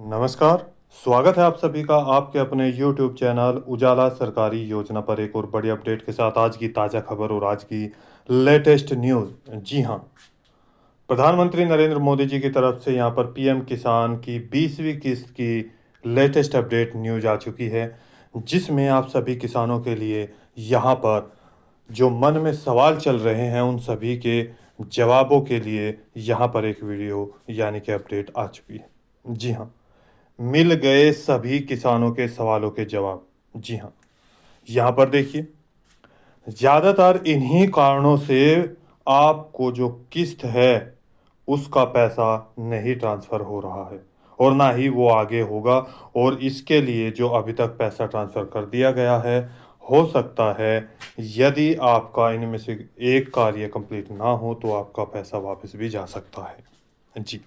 नमस्कार, स्वागत है आप सभी का आपके अपने YouTube चैनल उजाला सरकारी योजना पर एक और बड़ी अपडेट के साथ आज की ताज़ा खबर और आज की लेटेस्ट न्यूज़। जी हाँ, प्रधानमंत्री नरेंद्र मोदी जी की तरफ से यहाँ पर पीएम किसान की 20वीं किस्त की लेटेस्ट अपडेट न्यूज़ आ चुकी है, जिसमें आप सभी किसानों के लिए यहाँ पर जो मन में सवाल चल रहे हैं उन सभी के जवाबों के लिए यहाँ पर एक वीडियो यानी कि अपडेट आ चुकी है। जी हाँ, मिल गए सभी किसानों के सवालों के जवाब। जी हाँ, यहाँ पर देखिए, ज़्यादातर इन्हीं कारणों से आपको जो किस्त है उसका पैसा नहीं ट्रांसफ़र हो रहा है और ना ही वो आगे होगा। और इसके लिए जो अभी तक पैसा ट्रांसफ़र कर दिया गया है, हो सकता है यदि आपका इनमें से एक कार्य कंप्लीट ना हो तो आपका पैसा वापस भी जा सकता है। जी,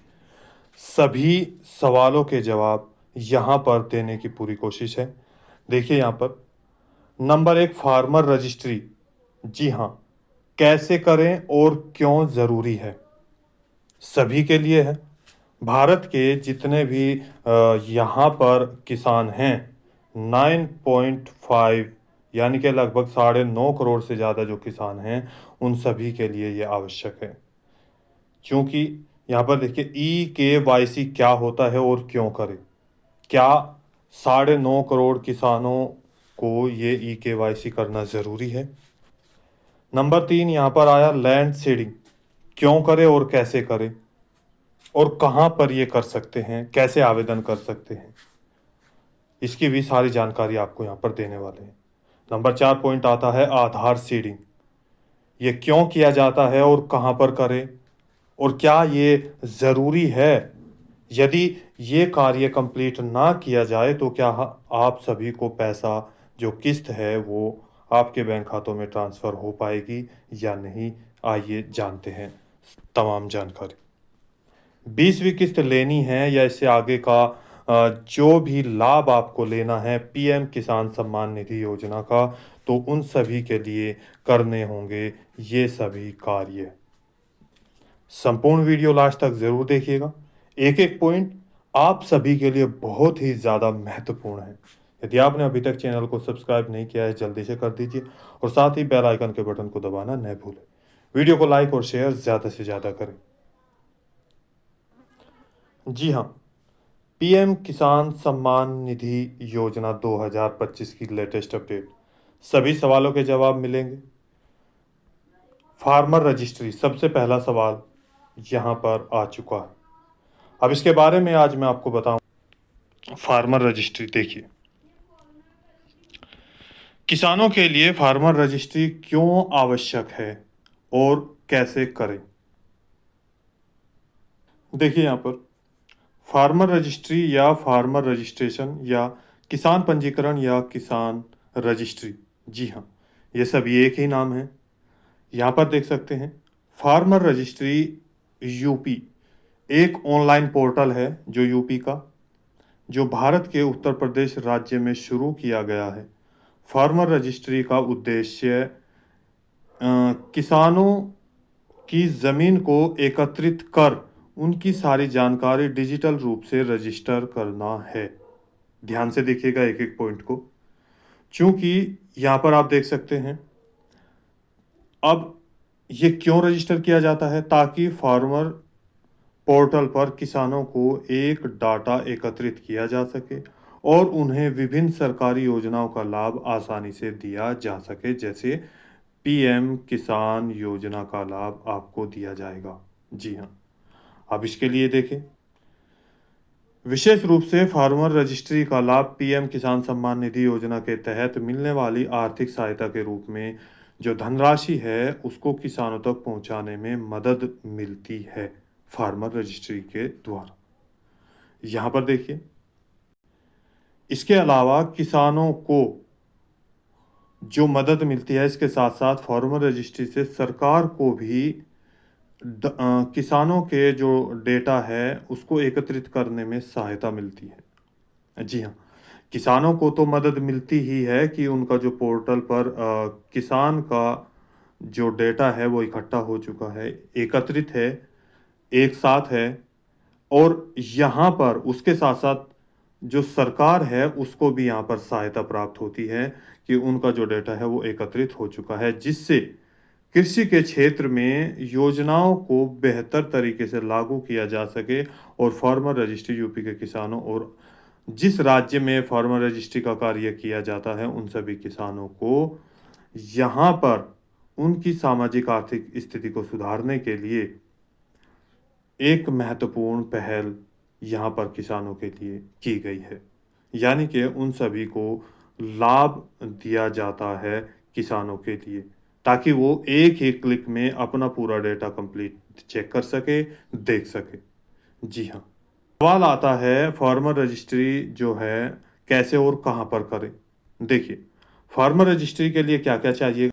सभी सवालों के जवाब यहाँ पर देने की पूरी कोशिश है। देखिए यहाँ पर नंबर एक, फार्मर रजिस्ट्री। जी हाँ, कैसे करें और क्यों ज़रूरी है? सभी के लिए है। भारत के जितने भी यहाँ पर किसान हैं, 9.5 यानी कि लगभग 9.5 करोड़ से ज़्यादा जो किसान हैं, उन सभी के लिए ये आवश्यक है। क्योंकि यहाँ पर देखिए ई-केवाईसी क्या होता है और क्यों करें? क्या 9.5 करोड़ किसानों को ये ई-केवाईसी करना ज़रूरी है? नंबर 3 यहाँ पर आया लैंड सीडिंग। क्यों करें और कैसे करें? और कहाँ पर ये कर सकते हैं? कैसे आवेदन कर सकते हैं? इसकी भी सारी जानकारी आपको यहाँ पर देने वाले हैं। नंबर 4 पॉइंट आता है आधार सीडिंग। ये क्यों किया जाता है और कहाँ पर करें? और क्या ये ज़रूरी है? यदि ये कार्य कंप्लीट ना किया जाए तो क्या आप सभी को पैसा जो किस्त है वो आपके बैंक खातों में ट्रांसफ़र हो पाएगी या नहीं? आइए जानते हैं तमाम जानकारी। 20वीं किस्त लेनी है या इससे आगे का जो भी लाभ आपको लेना है पीएम किसान सम्मान निधि योजना का, तो उन सभी के लिए करने होंगे ये सभी कार्य। संपूर्ण वीडियो लास्ट तक ज़रूर देखिएगा। एक एक पॉइंट आप सभी के लिए बहुत ही ज़्यादा महत्वपूर्ण है। यदि आपने अभी तक चैनल को सब्सक्राइब नहीं किया है जल्दी से कर दीजिए और साथ ही बेल आइकन के बटन को दबाना न भूलें। वीडियो को लाइक और शेयर ज़्यादा से ज़्यादा करें। जी हाँ, पीएम किसान सम्मान निधि योजना 2025 की लेटेस्ट अपडेट। सभी सवालों के जवाब मिलेंगे। फार्मर रजिस्ट्री सबसे पहला सवाल यहाँ पर आ चुका है। अब इसके बारे में आज मैं आपको बताऊं। फार्मर रजिस्ट्री देखिए, किसानों के लिए फार्मर रजिस्ट्री क्यों आवश्यक है और कैसे करें? देखिए यहाँ पर फार्मर रजिस्ट्री या फार्मर रजिस्ट्रेशन या किसान पंजीकरण या किसान रजिस्ट्री, जी हाँ, ये सभी एक ही नाम है। यहाँ पर देख सकते हैं फार्मर रजिस्ट्री यूपी एक ऑनलाइन पोर्टल है जो यूपी का, जो भारत के उत्तर प्रदेश राज्य में शुरू किया गया है। फार्मर रजिस्ट्री का उद्देश्य किसानों की ज़मीन को एकत्रित कर उनकी सारी जानकारी डिजिटल रूप से रजिस्टर करना है। ध्यान से देखिएगा एक एक पॉइंट को, क्योंकि यहाँ पर आप देख सकते हैं अब ये क्यों रजिस्टर किया जाता है, ताकि फार्मर पोर्टल पर किसानों को एक डाटा एकत्रित किया जा सके और उन्हें विभिन्न सरकारी योजनाओं का लाभ आसानी से दिया जा सके। जैसे पीएम किसान योजना का लाभ आपको दिया जाएगा। जी हाँ, अब इसके लिए देखें, विशेष रूप से फार्मर रजिस्ट्री का लाभ पीएम किसान सम्मान निधि योजना के तहत मिलने वाली आर्थिक सहायता के रूप में जो धनराशि है उसको किसानों तक पहुंचाने में मदद मिलती है फार्मर रजिस्ट्री के द्वारा। यहाँ पर देखिए, इसके अलावा किसानों को जो मदद मिलती है इसके साथ साथ फार्मर रजिस्ट्री से सरकार को भी किसानों के जो डेटा है उसको एकत्रित करने में सहायता मिलती है। जी हाँ, किसानों को तो मदद मिलती ही है कि उनका जो पोर्टल पर किसान का जो डेटा है वो इकट्ठा हो चुका है, एकत्रित है, एक साथ है और यहाँ पर उसके साथ साथ जो सरकार है उसको भी यहाँ पर सहायता प्राप्त होती है कि उनका जो डेटा है वो एकत्रित हो चुका है, जिससे कृषि के क्षेत्र में योजनाओं को बेहतर तरीके से लागू किया जा सके और फार्मर रजिस्ट्री यूपी के किसानों और जिस राज्य में फार्मर रजिस्ट्री का कार्य किया जाता है उन सभी किसानों को यहाँ पर उनकी सामाजिक आर्थिक स्थिति को सुधारने के लिए एक महत्वपूर्ण पहल यहाँ पर किसानों के लिए की गई है। यानी कि उन सभी को लाभ दिया जाता है किसानों के लिए, ताकि वो एक ही क्लिक में अपना पूरा डेटा कंप्लीट चेक कर सके, देख सके। जी हाँ। सवाल आता है फार्मर रजिस्ट्री जो है कैसे और कहाँ पर करें। देखिए, फार्मर रजिस्ट्री के लिए क्या क्या चाहिए।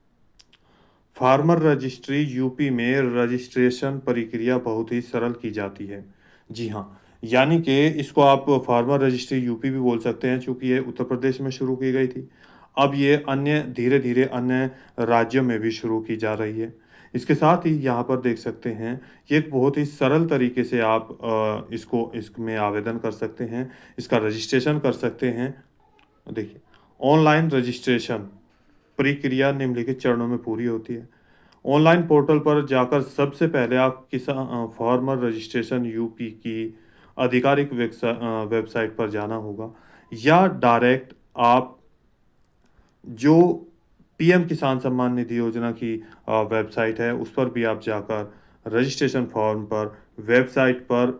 फार्मर रजिस्ट्री यूपी में रजिस्ट्रेशन प्रक्रिया बहुत ही सरल की जाती है। जी हाँ, यानी कि इसको आप फार्मर रजिस्ट्री यूपी भी बोल सकते हैं, चूँकि ये उत्तर प्रदेश में शुरू की गई थी। अब ये अन्य धीरे-धीरे अन्य राज्यों में भी शुरू की जा रही है। इसके साथ ही यहाँ पर देख सकते हैं, ये एक बहुत ही सरल तरीके से आप इसमें आवेदन कर सकते हैं, इसका रजिस्ट्रेशन कर सकते हैं। देखिए, ऑनलाइन रजिस्ट्रेशन प्रक्रिया निम्नलिखित चरणों में पूरी होती है। ऑनलाइन पोर्टल पर जाकर सबसे पहले आप फार्मर रजिस्ट्रेशन यूपी की आधिकारिक वेबसाइट पर जाना होगा, या डायरेक्ट आप जो पीएम किसान सम्मान निधि योजना की वेबसाइट है उस पर भी आप जाकर रजिस्ट्रेशन फॉर्म पर वेबसाइट पर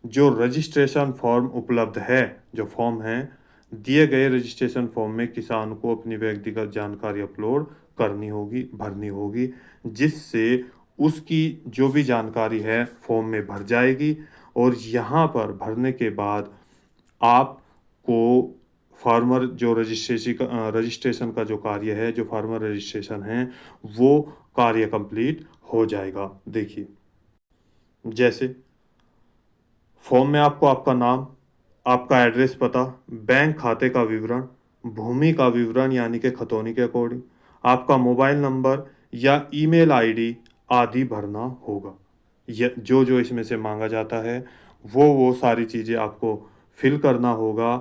जो रजिस्ट्रेशन फॉर्म उपलब्ध है, जो फॉर्म है, दिए गए रजिस्ट्रेशन फॉर्म में किसान को अपनी व्यक्तिगत जानकारी अपलोड करनी होगी, भरनी होगी, जिससे उसकी जो भी जानकारी है फॉर्म में भर जाएगी और यहाँ पर भरने के बाद आपको फार्मर जो रजिस्ट्रेशन का जो कार्य है, जो फार्मर रजिस्ट्रेशन है, वो कार्य कंप्लीट हो जाएगा। देखिए, जैसे फॉर्म में आपको आपका नाम, आपका एड्रेस पता, बैंक खाते का विवरण, भूमि का विवरण यानी कि खतौनी के अकॉर्डिंग, आपका मोबाइल नंबर या ईमेल आईडी आदि भरना होगा। ये जो इसमें से मांगा जाता है वो सारी चीज़ें आपको फिल करना होगा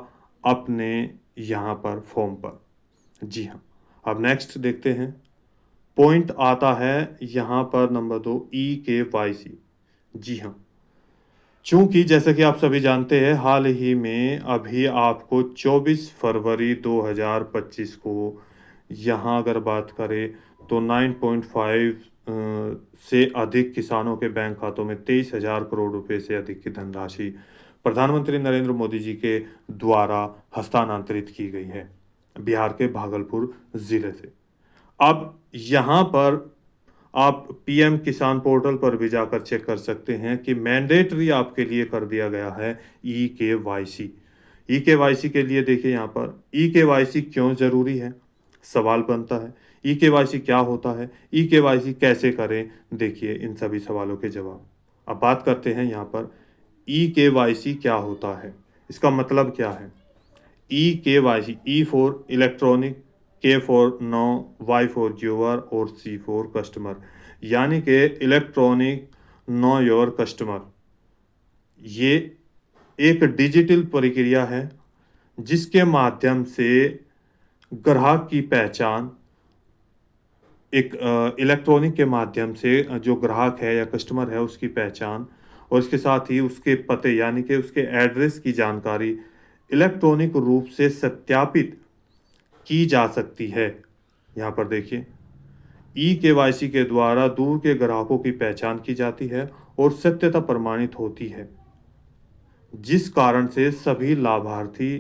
अपने यहाँ पर फॉर्म पर। जी हाँ। अब नेक्स्ट देखते हैं। पॉइंट आता है यहाँ पर नंबर 2, ई-केवाईसी। जी हाँ। चूँकि जैसा कि आप सभी जानते हैं, हाल ही में अभी आपको 24 फरवरी 2025 को यहाँ अगर बात करें तो 9.5 से अधिक किसानों के बैंक खातों में 23,000 करोड़ रुपए से अधिक की धनराशि प्रधानमंत्री नरेंद्र मोदी जी के द्वारा हस्तांतरित की गई है, बिहार के भागलपुर ज़िले से। अब यहाँ पर आप पीएम किसान पोर्टल पर भी जाकर चेक कर सकते हैं कि मैंडेटरी आपके लिए कर दिया गया है ई-केवाईसी। ई-केवाईसी के लिए देखिए यहाँ पर ई-केवाईसी क्यों ज़रूरी है, सवाल बनता है। ई-केवाईसी क्या होता है, ई-केवाईसी कैसे करें, देखिए इन सभी सवालों के जवाब। अब बात करते हैं यहाँ पर ई-केवाईसी क्या होता है, इसका मतलब क्या है। E KYC, E for electronic, K for know, Y for viewer और सी फॉर कस्टमर, यानी कि इलेक्ट्रॉनिक नो योर कस्टमर। ये एक डिजिटल प्रक्रिया है जिसके माध्यम से ग्राहक की पहचान एक इलेक्ट्रॉनिक के माध्यम से जो ग्राहक है या कस्टमर है उसकी पहचान और इसके साथ ही उसके पते यानी कि उसके एड्रेस की जानकारी इलेक्ट्रॉनिक रूप से सत्यापित की जा सकती है। यहाँ पर देखिए, ई-केवाईसी के द्वारा दूर के ग्राहकों की पहचान की जाती है और सत्यता प्रमाणित होती है, जिस कारण से सभी लाभार्थी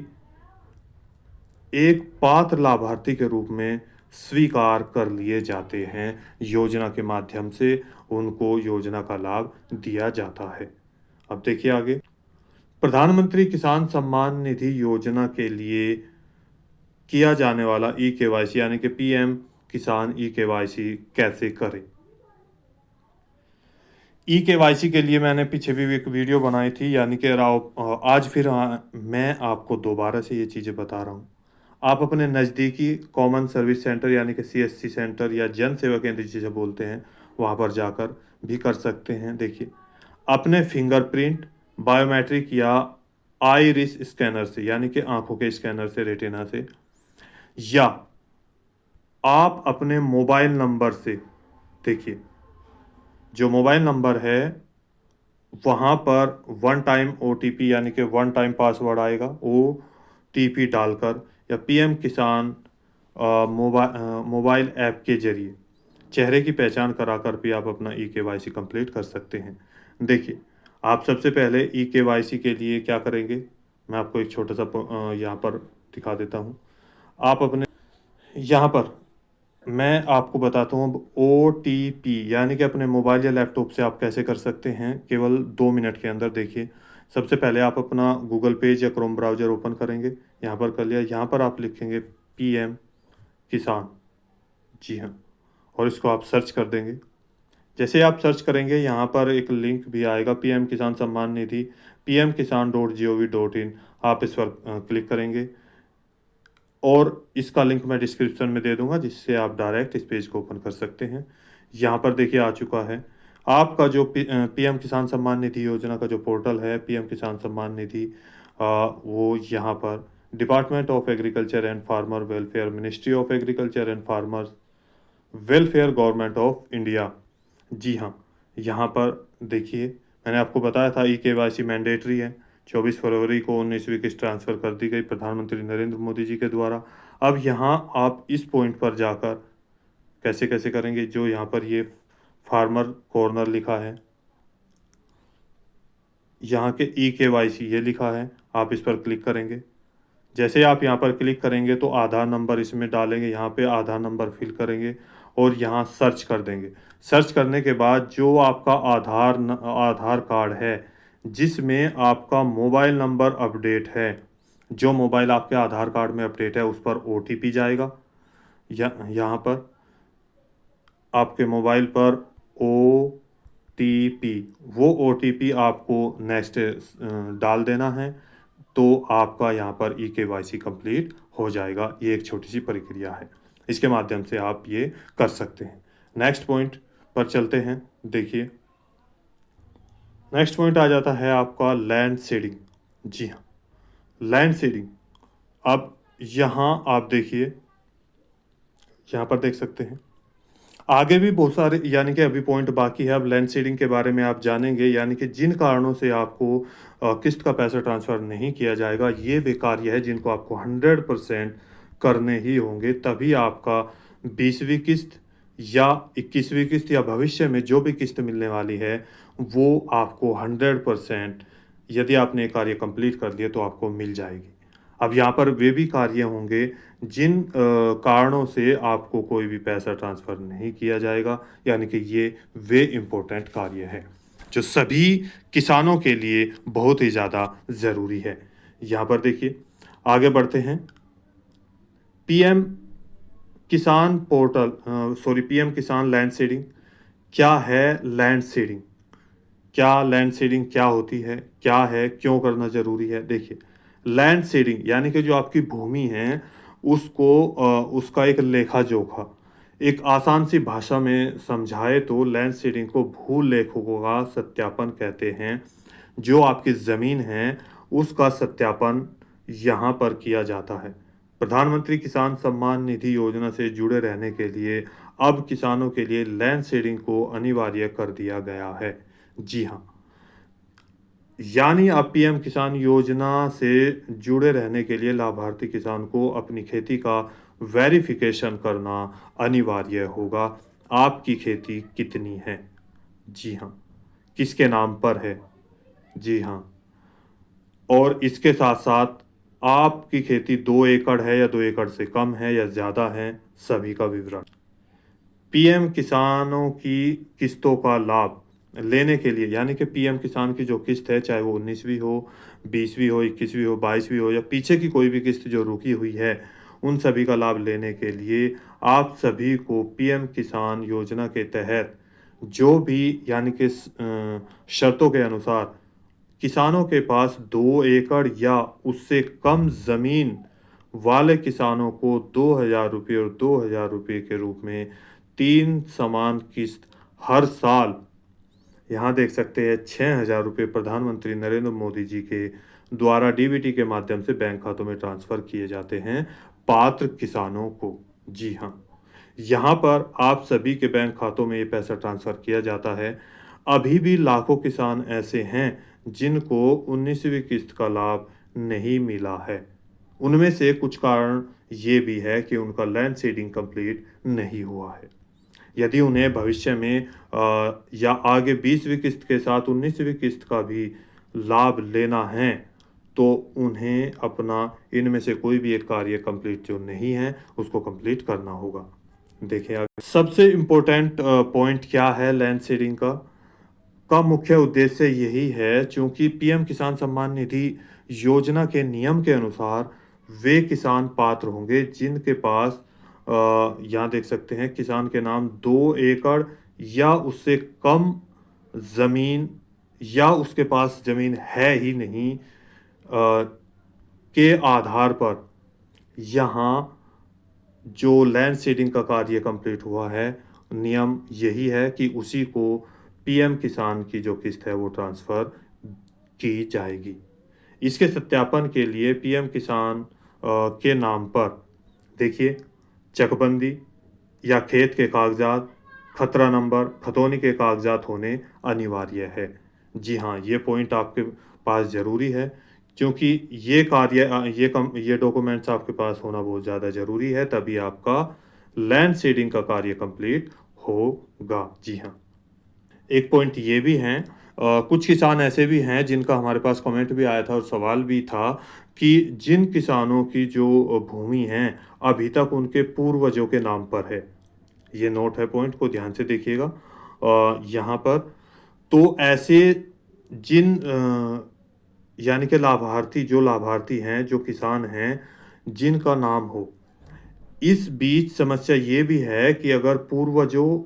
एक पात्र लाभार्थी के रूप में स्वीकार कर लिए जाते हैं। योजना के माध्यम से उनको योजना का लाभ दिया जाता है। अब देखिए आगे, प्रधानमंत्री किसान सम्मान निधि योजना के लिए किया जाने वाला ई-केवाईसी यानी कि पीएम किसान ई-केवाईसी कैसे करें। ई-केवाईसी के लिए मैंने पीछे भी एक वीडियो बनाई थी, यानी कि आज फिर मैं आपको दोबारा से ये चीज़ें बता रहा हूँ। आप अपने नज़दीकी कॉमन सर्विस सेंटर यानी कि सीएससी सेंटर या जन सेवा केंद्र जिसे बोलते हैं, वहाँ पर जाकर भी कर सकते हैं। देखिए, अपने फिंगरप्रिंट बायोमेट्रिक या आइरिस स्कैनर से, यानी कि आंखों के स्कैनर से, रेटिना से, या आप अपने मोबाइल नंबर से, देखिए जो मोबाइल नंबर है वहाँ पर वन टाइम ओटीपी यानी कि वन टाइम पासवर्ड आएगा, ओटीपी डालकर, या पीएम किसान मोबाइल ऐप के जरिए चेहरे की पहचान कराकर भी आप अपना ई केवाईसी कंप्लीट कर सकते हैं। देखिए, आप सबसे पहले ई केवाईसी के लिए क्या करेंगे, मैं आपको एक छोटा सा यहाँ पर दिखा देता हूँ। आप अपने यहाँ पर मैं आपको बताता हूँ अब ओटीपी, यानी कि अपने मोबाइल या लैपटॉप से आप कैसे कर सकते हैं केवल 2 मिनट के अंदर। देखिए, सबसे पहले आप अपना गूगल पेज या क्रोम ब्राउज़र ओपन करेंगे, यहाँ पर कर लिया, यहाँ पर आप लिखेंगे पीएम किसान, जी हाँ, और इसको आप सर्च कर देंगे। जैसे आप सर्च करेंगे यहाँ पर एक लिंक भी आएगा, पीएम किसान सम्मान निधि pmkisan.gov.in, आप इस पर क्लिक करेंगे और इसका लिंक मैं डिस्क्रिप्शन में दे दूंगा, जिससे आप डायरेक्ट इस पेज को ओपन कर सकते हैं। यहाँ पर देखिए आ चुका है आपका जो पीएम किसान सम्मान निधि योजना का जो पोर्टल है, पीएम किसान सम्मान निधि, वो यहाँ पर department of agriculture and farmer welfare, ministry of agriculture and farmer welfare, government of India, जी हाँ, यहाँ पर देखिए मैंने आपको बताया था ई केवाईसी मैंडेटरी है। 24 फरवरी को 19वीं किस्त ट्रांसफ़र कर दी गई प्रधानमंत्री नरेंद्र मोदी जी के द्वारा। अब यहाँ आप इस पॉइंट पर जाकर कैसे कैसे करेंगे, जो यहाँ पर ये फार्मर कॉर्नर लिखा है, यहाँ के ई केवाईसी ये लिखा है, आप इस पर क्लिक करेंगे। जैसे आप यहाँ पर क्लिक करेंगे तो आधार नंबर इसमें डालेंगे, यहाँ पे आधार नंबर फिल करेंगे और यहाँ सर्च कर देंगे। सर्च करने के बाद जो आपका आधार कार्ड है जिसमें आपका मोबाइल नंबर अपडेट है, जो मोबाइल आपके आधार कार्ड में अपडेट है उस पर ओटीपी जाएगा। यहाँ पर आपके मोबाइल पर ओटीपी, वो ओटीपी आपको नेक्स्ट डाल देना है, तो आपका यहाँ पर ई केवाईसी कंप्लीट हो जाएगा। ये एक छोटी सी प्रक्रिया है, इसके माध्यम से आप ये कर सकते हैं। नेक्स्ट पॉइंट पर चलते हैं। देखिए, नेक्स्ट पॉइंट आ जाता है आपका लैंड सीडिंग। जी हाँ, लैंड सीडिंग। अब यहाँ आप देखिए, यहाँ पर देख सकते हैं आगे भी बहुत सारे यानी कि अभी पॉइंट बाकी है। अब लैंड सीडिंग के बारे में आप जानेंगे, यानी कि जिन कारणों से आपको किस्त का पैसा ट्रांसफ़र नहीं किया जाएगा, ये वे कार्य है जिनको आपको 100% करने ही होंगे, तभी आपका 20वीं किस्त या 21वीं किस्त या भविष्य में जो भी किस्त मिलने वाली है वो आपको 100%, यदि आपने ये कार्य कंप्लीट कर दिए तो आपको मिल जाएगी। अब यहाँ पर वे भी कार्य होंगे जिन कारणों से आपको कोई भी पैसा ट्रांसफ़र नहीं किया जाएगा, यानी कि ये वे इम्पोर्टेंट कार्य है जो सभी किसानों के लिए बहुत ही ज़्यादा ज़रूरी है। यहाँ पर देखिए, आगे बढ़ते हैं। पीएम किसान पोर्टल, पीएम किसान लैंड सीडिंग। क्या है लैंड सीडिंग? क्या लैंड सीडिंग क्या होती है, क्या है, क्यों करना ज़रूरी है? देखिए, लैंड सीडिंग यानी कि जो आपकी भूमि है उसको उसका एक लेखा जोखा, एक आसान सी भाषा में समझाए तो लैंड सीडिंग को भू लेखों का सत्यापन कहते हैं। जो आपकी ज़मीन है उसका सत्यापन यहाँ पर किया जाता है। प्रधानमंत्री किसान सम्मान निधि योजना से जुड़े रहने के लिए अब किसानों के लिए लैंड सीडिंग को अनिवार्य कर दिया गया है। जी हाँ, यानी अब पीएम किसान योजना से जुड़े रहने के लिए लाभार्थी किसान को अपनी खेती का वेरिफिकेशन करना अनिवार्य होगा। आपकी खेती कितनी है? जी हाँ, किसके नाम पर है? जी हाँ, और इसके साथ-साथ आपकी खेती 2 एकड़ है या 2 एकड़ से कम है या ज़्यादा है, सभी का विवरण। पीएम किसानों की किस्तों का लाभ लेने के लिए, यानी कि पीएम किसान की जो किस्त है, चाहे वो 19वीं हो, 20वीं हो, 21वीं हो, 22वीं हो या पीछे की कोई भी किस्त जो रुकी हुई है, उन सभी का लाभ लेने के लिए आप सभी को पीएम किसान योजना के तहत जो भी यानी कि शर्तों के अनुसार किसानों के पास 2 एकड़ या उससे कम ज़मीन वाले किसानों को 2,000 रुपये और 2,000 रुपये के रूप में 3 समान किस्त हर साल, यहाँ देख सकते हैं 6,000 रुपये प्रधानमंत्री नरेंद्र मोदी जी के द्वारा डीबीटी के माध्यम से बैंक खातों में ट्रांसफ़र किए जाते हैं पात्र किसानों को। जी हाँ, यहाँ पर आप सभी के बैंक खातों में ये पैसा ट्रांसफ़र किया जाता है। अभी भी लाखों किसान ऐसे हैं जिनको 19वीं किस्त का लाभ नहीं मिला है। उनमें से कुछ कारण ये भी है कि उनका लैंड सीडिंग कंप्लीट नहीं हुआ है। यदि उन्हें भविष्य में या आगे 20वीं किस्त के साथ 19वीं किस्त का भी लाभ लेना है, तो उन्हें अपना इनमें से कोई भी एक कार्य कंप्लीट जो नहीं है, उसको कंप्लीट करना होगा। देखिए आगे सबसे इम्पोर्टेंट पॉइंट क्या है लैंड सीडिंग का मुख्य उद्देश्य यही है, चूंकि पीएम किसान सम्मान निधि योजना के नियम के अनुसार वे किसान पात्र होंगे जिनके पास यहाँ देख सकते हैं किसान के नाम 2 एकड़ या उससे कम ज़मीन या उसके पास ज़मीन है ही नहीं के आधार पर यहाँ जो लैंड सीडिंग का कार्य कंप्लीट हुआ है, नियम यही है कि उसी को पीएम किसान की जो किस्त है वो ट्रांसफ़र की जाएगी। इसके सत्यापन के लिए पीएम किसान के नाम पर देखिए चकबंदी या खेत के कागज़ात, खतरा नंबर, खतौनी के कागज़ात होने अनिवार्य है। जी हाँ, ये पॉइंट आपके पास ज़रूरी है क्योंकि ये कार्य ये डॉक्यूमेंट्स आपके पास होना बहुत ज़्यादा ज़रूरी है, तभी आपका लैंड सीडिंग का कार्य कंप्लीट होगा। जी हाँ। एक पॉइंट ये भी हैं कुछ किसान ऐसे भी हैं जिनका हमारे पास कमेंट भी आया था और सवाल भी था कि जिन किसानों की जो भूमि है अभी तक उनके पूर्वजों के नाम पर है। ये नोट है, पॉइंट को ध्यान से देखिएगा यहाँ पर। तो ऐसे जिन यानी कि लाभार्थी हैं, जो किसान हैं, जिनका नाम हो। इस बीच समस्या ये भी है कि अगर पूर्वजों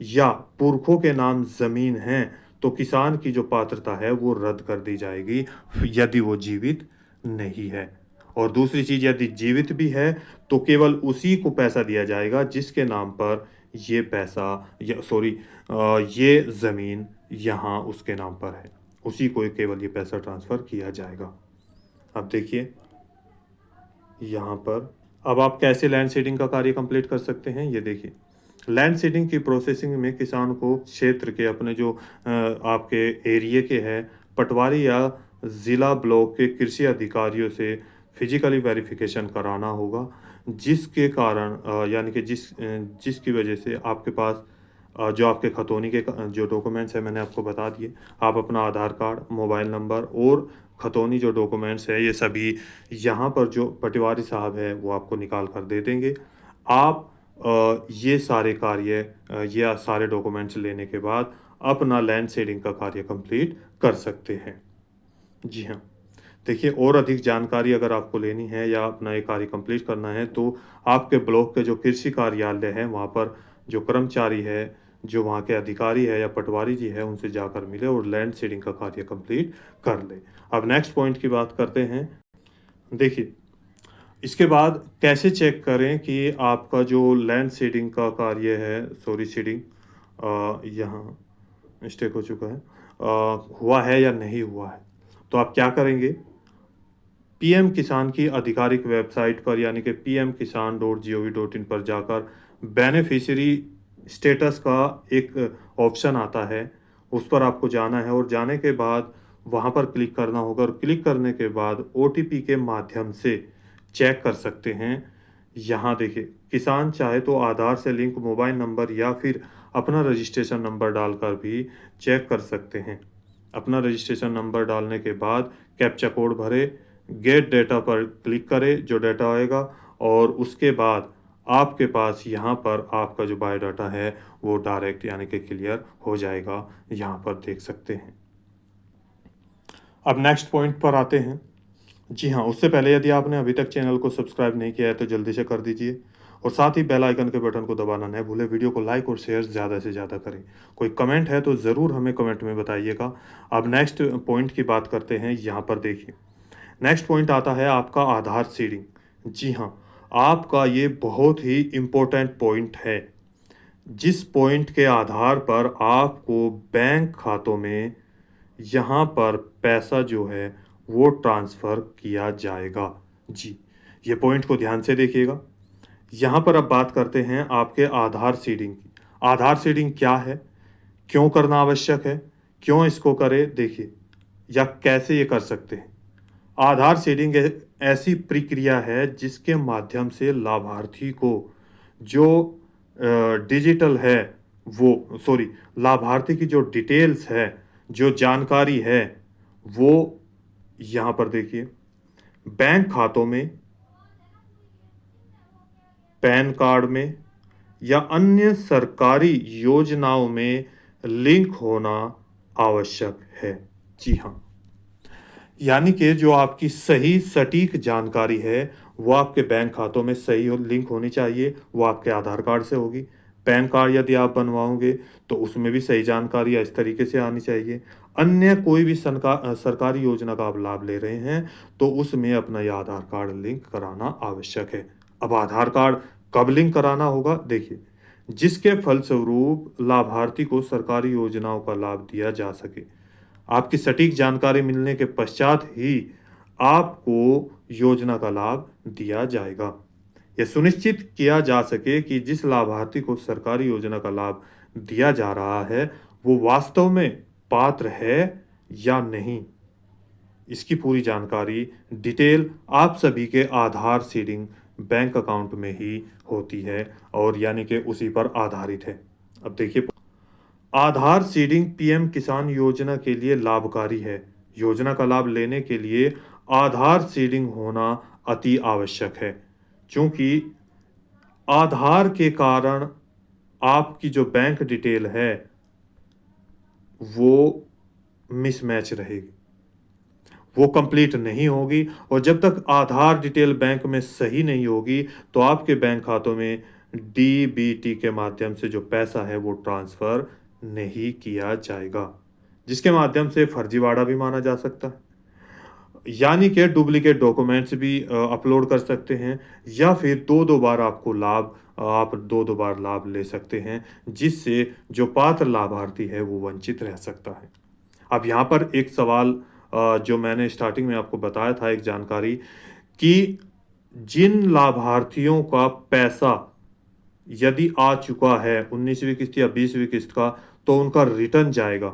या पुरखों के नाम ज़मीन है, तो किसान की जो पात्रता है वो रद्द कर दी जाएगी यदि वो जीवित नहीं है। और दूसरी चीज़ यदि जीवित भी है, तो केवल उसी को पैसा दिया जाएगा जिसके नाम पर ये पैसा ये ज़मीन यहाँ उसके नाम पर है। उसी को केवल ये पैसा ट्रांसफ़र किया जाएगा। अब देखिए यहाँ पर अब आप कैसे लैंड सीडिंग का कार्य कंप्लीट कर सकते हैं, ये देखिए। लैंड सीडिंग की प्रोसेसिंग में किसान को क्षेत्र के अपने जो आपके एरिया के हैं पटवारी या ज़िला ब्लॉक के कृषि अधिकारियों से फिजिकली वेरिफिकेशन कराना होगा, जिसके कारण यानी कि जिसकी वजह से आपके पास जो आपके खतौनी के जो डॉक्यूमेंट्स हैं मैंने आपको बता दिए। आप अपना आधार कार्ड, मोबाइल नंबर और खतौनी जो डॉक्यूमेंट्स है ये सभी यहाँ पर जो पटवारी साहब है वो आपको निकाल कर दे देंगे। आप ये सारे डॉक्यूमेंट्स लेने के बाद अपना लैंड सीडिंग का कार्य कंप्लीट कर सकते हैं। जी हाँ। देखिए और अधिक जानकारी अगर आपको लेनी है या अपना ये कार्य कंप्लीट करना है, तो आपके ब्लॉक के जो कृषि कार्यालय है वहाँ पर जो कर्मचारी है, जो वहाँ के अधिकारी है या पटवारी जी है, उनसे जाकर मिले और लैंड सीडिंग का कार्य कंप्लीट कर लें। अब नेक्स्ट पॉइंट की बात करते हैं। देखिए, इसके बाद कैसे चेक करें कि आपका जो लैंड सीडिंग का कार्य है सीडिंग यहाँ मिस्टेक हो चुका है हुआ है या नहीं हुआ है। तो आप क्या करेंगे, पीएम किसान की आधिकारिक वेबसाइट पर यानी कि pmkisan.gov.in पर जाकर बेनिफिशियरी स्टेटस का एक ऑप्शन आता है, उस पर आपको जाना है और जाने के बाद वहाँ पर क्लिक करना होगा और क्लिक करने के बाद ओटीपी के माध्यम से चेक कर सकते हैं। यहाँ देखिए, किसान चाहे तो आधार से लिंक मोबाइल नंबर या फिर अपना रजिस्ट्रेशन नंबर डालकर भी चेक कर सकते हैं। अपना रजिस्ट्रेशन नंबर डालने के बाद कैप्चा कोड भरे, गेट डेटा पर क्लिक करें, जो डेटा आएगा और उसके बाद आपके पास यहाँ पर आपका जो बायोडाटा है वो डायरेक्ट यानी कि क्लियर हो जाएगा, यहाँ पर देख सकते हैं। अब नेक्स्ट पॉइंट पर आते हैं। जी हाँ, उससे पहले यदि आपने अभी तक चैनल को सब्सक्राइब नहीं किया है तो जल्दी से कर दीजिए और साथ ही बेल आइकन के बटन को दबाना न भूलें। वीडियो को लाइक और शेयर ज़्यादा से ज़्यादा करें। कोई कमेंट है तो ज़रूर हमें कमेंट में बताइएगा। अब नेक्स्ट पॉइंट की बात करते हैं। यहाँ पर देखिए, नेक्स्ट पॉइंट आता है आपका आधार सीडिंग। जी हाँ, आपका ये बहुत ही इम्पोर्टेंट पॉइंट है। जिस पॉइंट के आधार पर आपको बैंक खातों में यहाँ पर पैसा जो है वो ट्रांसफ़र किया जाएगा। जी, ये पॉइंट को ध्यान से देखिएगा। यहाँ पर अब बात करते हैं आपके आधार सीडिंग की। आधार सीडिंग क्या है? क्यों करना आवश्यक है? क्यों इसको करें? देखिए, या कैसे ये कर सकते हैं। आधार सीडिंग ऐसी प्रक्रिया है जिसके माध्यम से लाभार्थी को जो डिजिटल है वो सॉरी लाभार्थी की जो डिटेल्स है, जो जानकारी है, वो यहाँ पर देखिए बैंक खातों में, पैन कार्ड में या अन्य सरकारी योजनाओं में लिंक होना आवश्यक है। जी हाँ, यानी कि जो आपकी सही सटीक जानकारी है वो आपके बैंक खातों में सही लिंक होनी चाहिए। वो आपके आधार कार्ड से होगी। पैन कार्ड यदि आप बनवाओगे तो उसमें भी सही जानकारी इस तरीके से आनी चाहिए। अन्य कोई भी सरकारी योजना का आप लाभ ले रहे हैं तो उसमें अपना ये आधार कार्ड लिंक कराना आवश्यक है। अब आधार कार्ड कब लिंक कराना होगा? देखिए, जिसके फलस्वरूप लाभार्थी को सरकारी योजनाओं का लाभ दिया जा सके। आपकी सटीक जानकारी मिलने के पश्चात ही आपको योजना का लाभ दिया जाएगा। यह सुनिश्चित किया जा सके कि जिस लाभार्थी को सरकारी योजना का लाभ दिया जा रहा है वो वास्तव में पात्र है या नहीं। इसकी पूरी जानकारी डिटेल आप सभी के आधार सीडिंग बैंक अकाउंट में ही होती है और यानी कि उसी पर आधारित है। अब देखिए, आधार सीडिंग पीएम किसान योजना के लिए लाभकारी है। योजना का लाभ लेने के लिए आधार सीडिंग होना अति आवश्यक है, क्योंकि आधार के कारण आपकी जो बैंक डिटेल है वो मिसमैच रहेगी, वो कंप्लीट नहीं होगी और जब तक आधार डिटेल बैंक में सही नहीं होगी तो आपके बैंक खातों में डीबीटी के माध्यम से जो पैसा है वो ट्रांसफ़र नहीं किया जाएगा, जिसके माध्यम से फर्जीवाड़ा भी माना जा सकता है। यानी कि डुप्लीकेट डॉक्यूमेंट्स भी अपलोड कर सकते हैं या फिर दो बार आप दो बार लाभ ले सकते हैं, जिससे जो पात्र लाभार्थी है वो वंचित रह सकता है। अब यहाँ पर एक सवाल जो मैंने स्टार्टिंग में आपको बताया था, एक जानकारी कि जिन लाभार्थियों का पैसा यदि आ चुका है 19वीं किस्त या 20वीं किस्त का तो उनका रिटर्न जाएगा।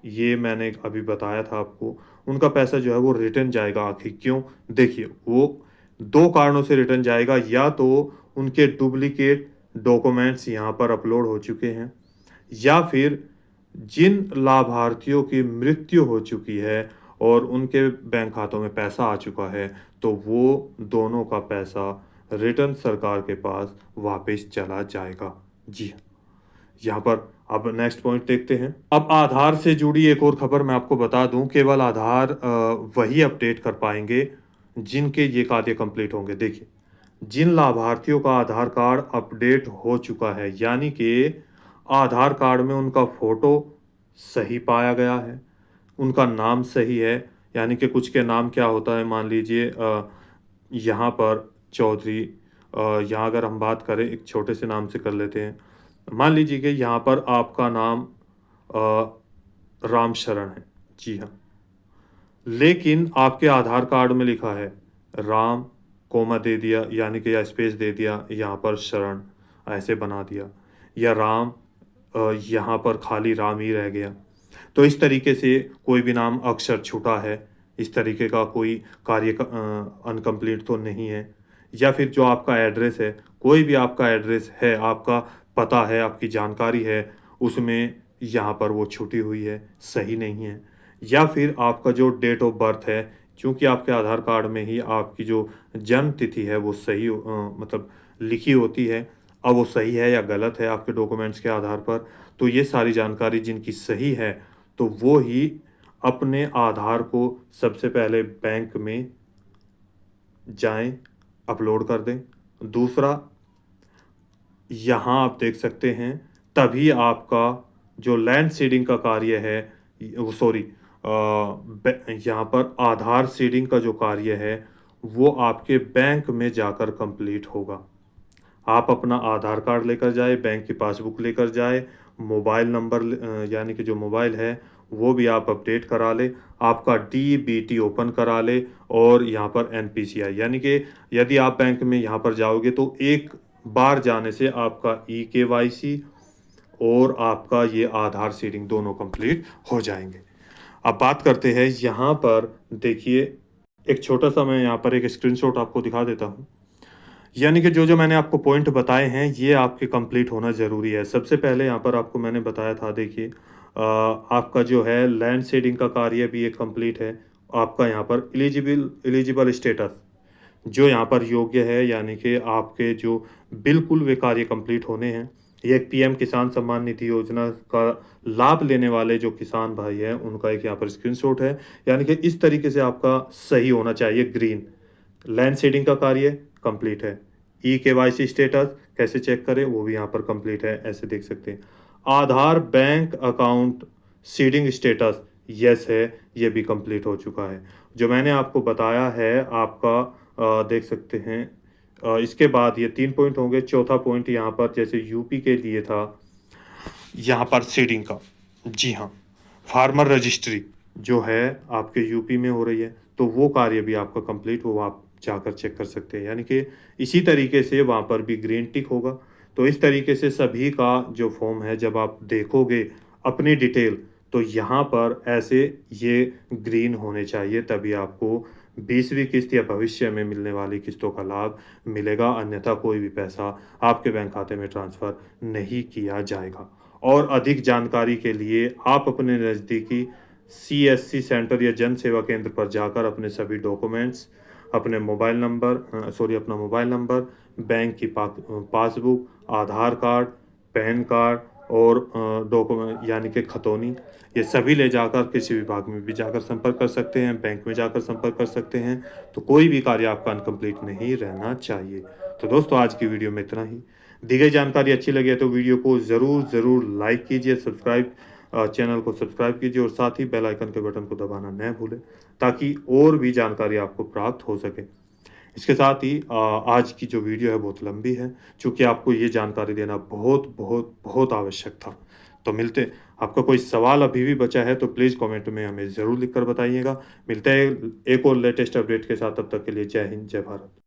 ये मैंने अभी बताया था आपको। उनका पैसा जो है वो रिटर्न जाएगा। आखिर क्यों? देखिए, वो 2 कारणों से रिटर्न जाएगा। या तो उनके डुप्लीकेट डॉक्यूमेंट्स यहाँ पर अपलोड हो चुके हैं या फिर जिन लाभार्थियों की मृत्यु हो चुकी है और उनके बैंक खातों में पैसा आ चुका है तो वो दोनों का पैसा रिटर्न सरकार के पास वापस चला जाएगा। जी, यहाँ पर अब नेक्स्ट पॉइंट देखते हैं। अब आधार से जुड़ी एक और खबर मैं आपको बता दूं, केवल आधार वही अपडेट कर पाएंगे जिनके ये कार्य कंप्लीट होंगे। देखिए, जिन लाभार्थियों का आधार कार्ड अपडेट हो चुका है, यानी कि आधार कार्ड में उनका फ़ोटो सही पाया गया है, उनका नाम सही है, यानी कि कुछ के नाम क्या होता है, मान लीजिए यहाँ पर चौधरी, यहाँ अगर हम बात करें एक छोटे से नाम से कर लेते हैं। मान लीजिए कि यहाँ पर आपका नाम राम शरण है। जी हाँ, लेकिन आपके आधार कार्ड में लिखा है राम, कोमा दे दिया यानी कि या स्पेस दे दिया, यहाँ पर शरण ऐसे बना दिया, या राम यहाँ पर खाली राम ही रह गया। तो इस तरीके से कोई भी नाम अक्षर छूटा है, इस तरीके का कोई कार्य अनकम्प्लीट तो नहीं है। या फिर जो आपका एड्रेस है, कोई भी आपका एड्रेस है, आपका पता है, आपकी जानकारी है, उसमें यहाँ पर वो छूटी हुई है, सही नहीं है। या फिर आपका जो डेट ऑफ बर्थ है, चूँकि आपके आधार कार्ड में ही आपकी जो जन्म तिथि है वो सही मतलब लिखी होती है। अब वो सही है या गलत है आपके डॉक्यूमेंट्स के आधार पर, तो ये सारी जानकारी जिनकी सही है तो वो ही अपने आधार को सबसे पहले बैंक में जाएं, अपलोड कर दें। दूसरा, यहाँ आप देख सकते हैं तभी आपका जो लैंड सीडिंग का कार्य है, वो सॉरी यहाँ पर आधार सीडिंग का जो कार्य है वो आपके बैंक में जाकर कंप्लीट होगा। आप अपना आधार कार्ड लेकर जाए, बैंक की पासबुक लेकर जाए, मोबाइल नंबर यानी कि जो मोबाइल है वो भी आप अपडेट करा ले, आपका डीबीटी ओपन करा ले और यहाँ पर एनपीसीआई यानी कि यदि आप बैंक में यहाँ पर जाओगे तो एक बार जाने से आपका ई-केवाईसी और आपका ये आधार सीडिंग दोनों कंप्लीट हो जाएंगे। अब बात करते हैं यहाँ पर देखिए, एक छोटा सा मैं यहाँ पर एक स्क्रीनशॉट आपको दिखा देता हूँ। यानी कि जो मैंने आपको पॉइंट बताए हैं ये आपके कंप्लीट होना ज़रूरी है। सबसे पहले यहाँ पर आपको मैंने बताया था, देखिए आपका जो है लैंड सीडिंग का कार्य भी एक कंप्लीट है। आपका यहाँ पर एलिजिबल स्टेटस जो यहाँ पर योग्य है, यानी कि आपके जो बिल्कुल वे कार्य कंप्लीट होने हैं। ये एक पीएम किसान सम्मान निधि योजना का लाभ लेने वाले जो किसान भाई हैं उनका एक यहाँ पर स्क्रीनशॉट है। यानी कि इस तरीके से आपका सही होना चाहिए। ग्रीन लैंड सीडिंग का कार्य कंप्लीट है। ई-केवाईसी स्टेटस कैसे चेक करें वो भी यहाँ पर कंप्लीट है, ऐसे देख सकते हैं। Aadhaar bank account seeding status yes है, ये भी कंप्लीट हो चुका है। जो मैंने आपको बताया है आपका देख सकते हैं। इसके बाद ये 3 पॉइंट होंगे। चौथा पॉइंट यहाँ पर जैसे यूपी के लिए था यहाँ पर सीडिंग का, जी हाँ, फार्मर रजिस्ट्री जो है आपके यूपी में हो रही है, तो वो कार्य भी आपका कंप्लीट हो, आप जाकर चेक कर सकते हैं। यानी कि इसी तरीके से वहाँ पर भी ग्रीन टिक होगा। तो इस तरीके से सभी का जो फॉर्म है जब आप देखोगे अपनी डिटेल, तो यहाँ पर ऐसे ये ग्रीन होने चाहिए, तभी आपको 20वीं किस्त या भविष्य में मिलने वाली किस्तों का लाभ मिलेगा। अन्यथा कोई भी पैसा आपके बैंक खाते में ट्रांसफ़र नहीं किया जाएगा। और अधिक जानकारी के लिए आप अपने नज़दीकी सीएससी सेंटर या जन सेवा केंद्र पर जाकर अपने सभी डॉक्यूमेंट्स, अपने मोबाइल नंबर अपना मोबाइल नंबर, बैंक की पासबुक, आधार कार्ड, पैन कार्ड और डॉक्यूमेंट यानी कि खतौनी, ये सभी ले जाकर कृषि विभाग में भी जाकर संपर्क कर सकते हैं, बैंक में जाकर संपर्क कर सकते हैं। तो कोई भी कार्य आपका अनकम्प्लीट नहीं रहना चाहिए। तो दोस्तों आज की वीडियो में इतना ही। दी गई जानकारी अच्छी लगी है तो वीडियो को ज़रूर लाइक कीजिए, चैनल को सब्सक्राइब कीजिए और साथ ही बेल आइकन के बटन को दबाना न भूलें, ताकि और भी जानकारी आपको प्राप्त हो सके। इसके साथ ही आज की जो वीडियो है बहुत लंबी है, चूँकि आपको ये जानकारी देना बहुत आवश्यक था। तो मिलते, आपका कोई सवाल अभी भी बचा है तो प्लीज़ कमेंट में हमें ज़रूर लिखकर बताइएगा। मिलते हैं एक और लेटेस्ट अपडेट के साथ, तब तक के लिए जय हिंद, जय भारत।